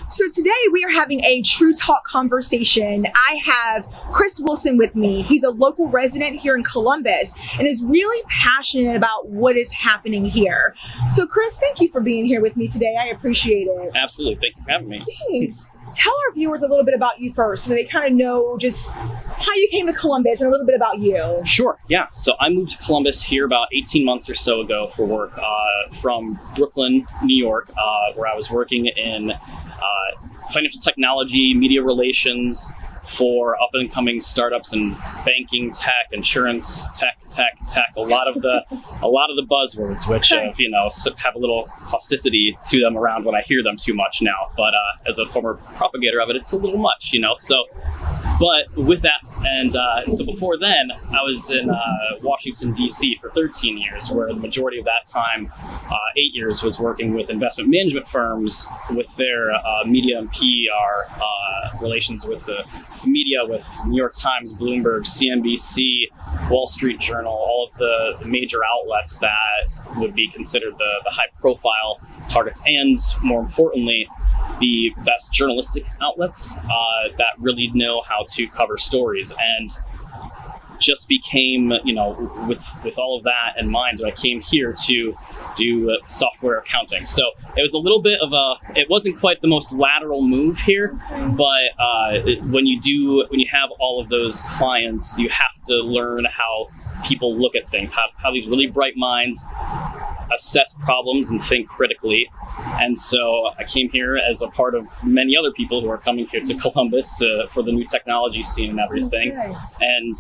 So today we are having a True Talk conversation. I have Chris Wilson with me. He's a local resident here in Columbus and is really passionate about what is happening here. So Chris, thank you for being here with me today. I appreciate it. Absolutely. Thank you for having me. Thanks. Tell our viewers a little bit about you first so they kind of know just how you came to Columbus and a little bit about you. Sure, yeah. So I moved to Columbus here about 18 months or so ago for work from Brooklyn, New York, where I was working in financial technology, media relations for up-and-coming startups in banking, tech, insurance, tech, a lot of the buzzwords, which have a little causticity to them around when I hear them too much now. But as a former propagator of it, it's a little much, So, but with that, and so before then, I was in Washington, D.C. for 13 years, where the majority of that time, 8 years, was working with investment management firms with their media and PR relations with the media, with New York Times, Bloomberg, CNBC, Wall Street Journal, all of the major outlets that would be considered the high-profile targets, and more importantly, the best journalistic outlets that really know how to cover stories. And just became, with all of that in mind, I came here to do software accounting. So it was a little bit of it wasn't quite the most lateral move here, but when you have all of those clients, you have to learn how people look at things, how these really bright minds assess problems and think critically. And so I came here as a part of many other people who are coming here to Columbus for the new technology scene and everything. Okay. And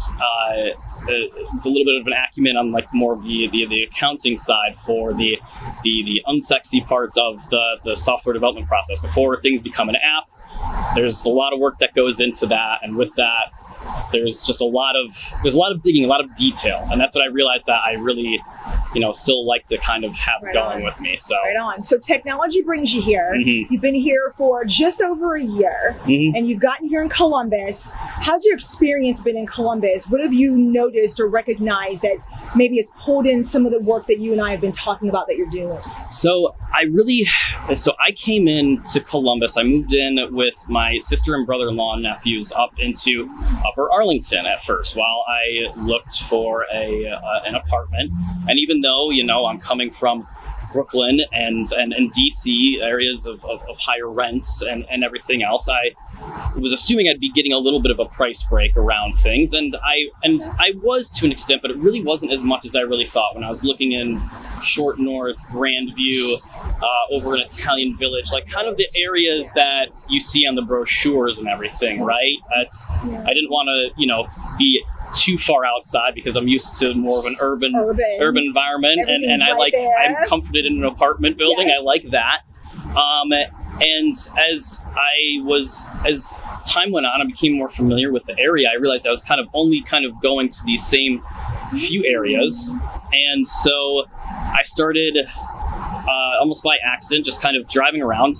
it's a little bit of an acumen on more of the accounting side for the unsexy parts of the software development process. Before things become an app, there's a lot of work that goes into that, and with that, there's a lot of digging, a lot of detail, and that's what I realized that I really, still like to kind of have going with me. So right on. So technology brings you here. Mm-hmm. You've been here for just over a year, and you've gotten here in Columbus. How's your experience been in Columbus? What have you noticed or recognized that maybe has pulled in some of the work that you and I have been talking about that you're doing? So I came into Columbus. I moved in with my sister and brother-in-law and nephews up into Upper Arlington at first, while I looked for an apartment. And even though I'm coming from Brooklyn and DC, areas of higher rents and everything else, I was assuming I'd be getting a little bit of a price break around things, and I was to an extent, but it really wasn't as much as I really thought. When I was looking in Short North, Grandview, over in Italian Village, kind of the areas that you see on the brochures and everything, right? I didn't want to, be too far outside because I'm used to more of an urban environment, and I'm comforted in an apartment building. Yes. I like that. And as time went on, I became more familiar with the area. I realized I was only going to these same few areas. And so I started almost by accident, just driving around,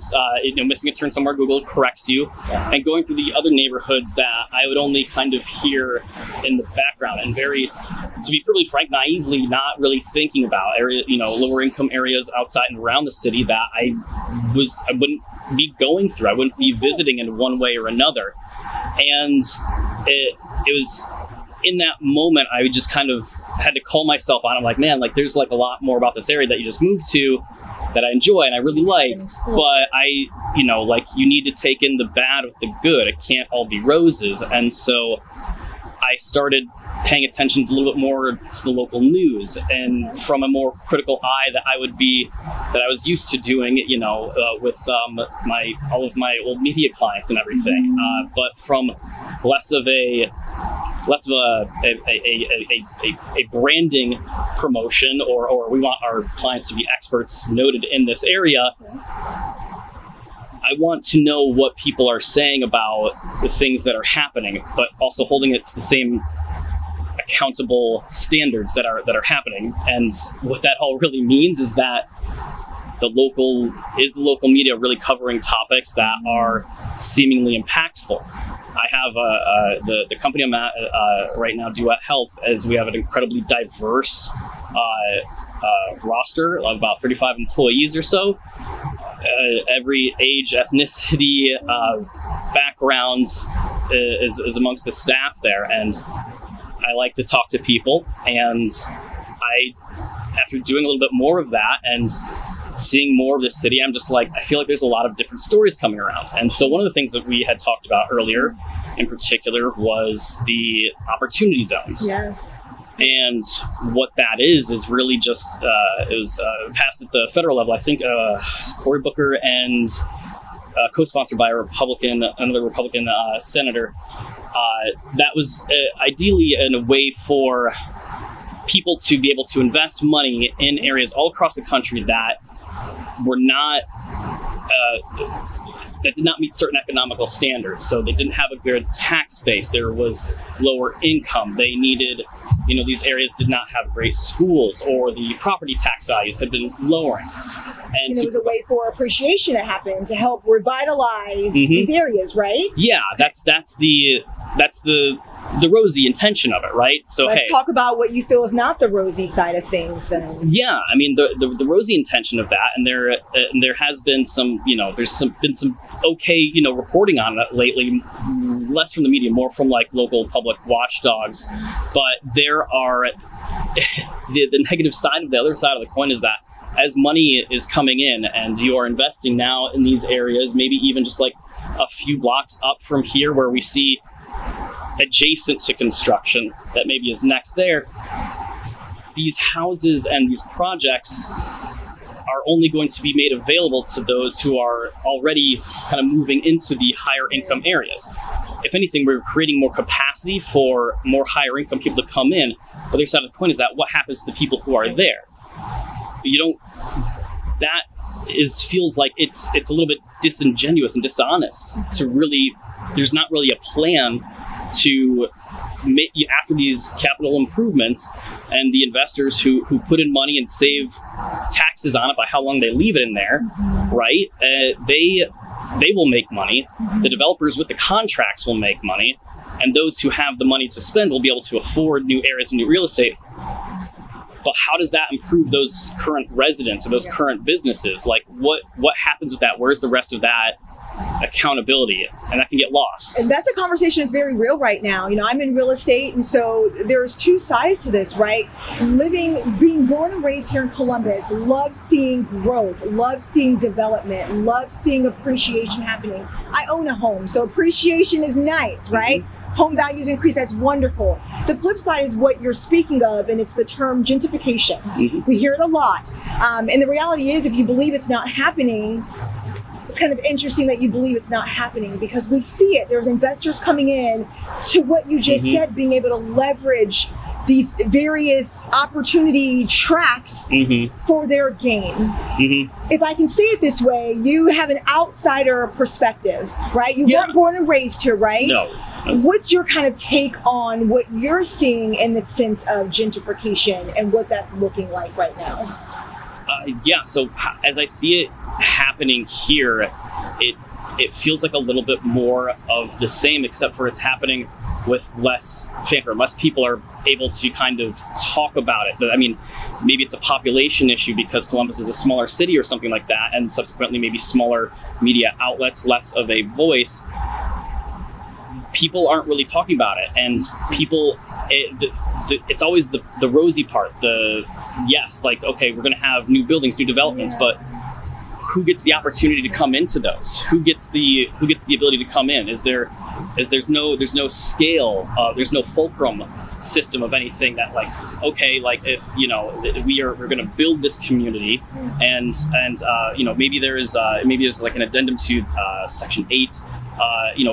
missing a turn somewhere, Google corrects you, and going through the other neighborhoods that I would only hear in the background, and to be really frank, naively not really thinking about lower income areas outside and around the city that I wouldn't be going through. I wouldn't be visiting in one way or another. And it was in that moment, I just had to call myself on. I'm like, man, there's a lot more about this area that you just moved to that I enjoy and I really like, but you need to take in the bad with the good. It can't all be roses. And so I started paying attention a little bit more to the local news, and from a more critical eye that I was used to doing, with all of my old media clients and everything, but from less of a branding promotion, or we want our clients to be experts noted in this area. I want to know what people are saying about the things that are happening, but also holding it to the same accountable standards that are happening. And what that all really means is that the local media really covering topics that are seemingly impactful. I have the company I'm at right now, Duet Health, as we have an incredibly diverse roster of about 35 employees or so. every age, ethnicity, background is amongst the staff there, and I like to talk to people, and after doing a little bit more of that and seeing more of the city, I'm just like, I feel like there's a lot of different stories coming around. And so one of the things that we had talked about earlier in particular was the opportunity zones. Yes. And what that is really just, it was passed at the federal level. I think Cory Booker and co-sponsored by another Republican senator. That was ideally in a way for people to be able to invest money in areas all across the country that were not, that did not meet certain economical standards. So they didn't have a good tax base. There was lower income. They needed, these areas did not have great schools, or the property tax values had been lowering. And it was a way for appreciation to happen to help revitalize these areas, right? Yeah, that's the rosy intention of it, right? So let's talk about what you feel is not the rosy side of things, then. Yeah, I mean the rosy intention of that, and there has been some, been some okay, reporting on it lately, less from the media, more from like local public watchdogs. But there are the negative side of the other side of the coin is that as money is coming in and you are investing now in these areas, maybe even just like a few blocks up from here where we see adjacent to construction that maybe is next there, these houses and these projects are only going to be made available to those who are already kind of moving into the higher income areas. If anything, we're creating more capacity for more higher income people to come in. But the other side of the coin is that what happens to the people who are there? Feels like it's a little bit disingenuous and dishonest to really, there's not really a plan to make, after these capital improvements and the investors who put in money and save taxes on it by how long they leave it in there, right? They will make money. The developers with the contracts will make money, and those who have the money to spend will be able to afford new areas and new real estate. But how does that improve those current residents or those current businesses? Like, what happens with that? Where's the rest of that accountability? And that can get lost. And that's a conversation that's very real right now. I'm in real estate, and so there's two sides to this, right? Being born and raised here in Columbus, love seeing growth, love seeing development, love seeing appreciation happening. I own a home, so appreciation is nice, right? Home values increase, that's wonderful. The flip side is what you're speaking of, and it's the term gentrification. We hear it a lot. And the reality is, if you believe it's not happening, it's kind of interesting that you believe it's not happening, because we see it. There's investors coming in to what you just said, being able to leverage these various opportunity tracks for their gain. If I can say it this way, you have an outsider perspective, right? You weren't born and raised here, right? No. What's your kind of take on what you're seeing in the sense of gentrification and what that's looking like right now? So as I see it happening here, it feels like a little bit more of the same, except for it's happening with less fanfare. Less people are able to kind of talk about it. But I mean, maybe it's a population issue because Columbus is a smaller city or something like that, and subsequently maybe smaller media outlets, less of a voice. People aren't really talking about it, and people, it's always the rosy part. Yes, like, okay, we're going to have new buildings, new developments, but who gets the opportunity to come into those? Who gets the ability to come in? There's no scale, there's no fulcrum system of anything that, like, okay, like, if we're going to build this community, and maybe there's like an addendum to Section 8,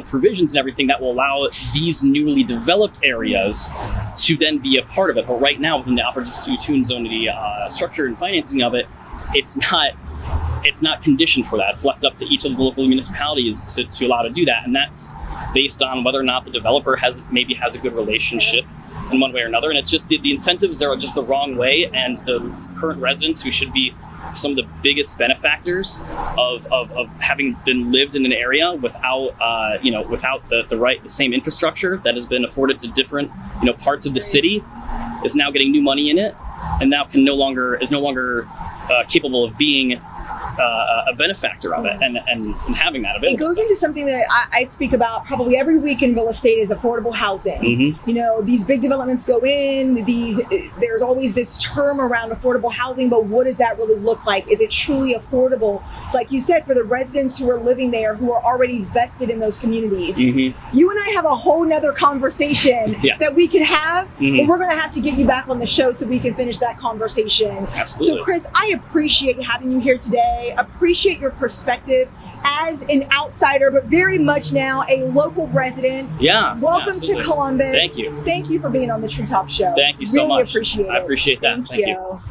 provisions and everything that will allow these newly developed areas to then be a part of it. But right now, within the opportunity structure and financing of it, it's not conditioned for that. It's left up to each of the local municipalities to allow to do that, and that's based on whether or not the developer has a good relationship in one way or another. And it's just the incentives are just the wrong way, and the current residents, who should be some of the biggest benefactors of having been lived in an area without the same infrastructure that has been afforded to different parts of the city, is now getting new money in it, and now is no longer capable of being a benefactor of it, and having that available. It goes into something that I speak about probably every week in real estate is affordable housing. You know, these big developments go in, there's always this term around affordable housing, but what does that really look like? Is it truly affordable? Like you said, for the residents who are living there, who are already vested in those communities. You and I have a whole nother conversation that we could have, but we're gonna have to get you back on the show so we can finish that conversation. Absolutely. So Chris, I appreciate having you here today. Appreciate your perspective as an outsider, but very much now a local resident. Yeah. Welcome absolutely. to Columbus. Thank you. Thank you for being on the True Talk Show. Thank you so really much. Appreciate it. I appreciate that. Thank you.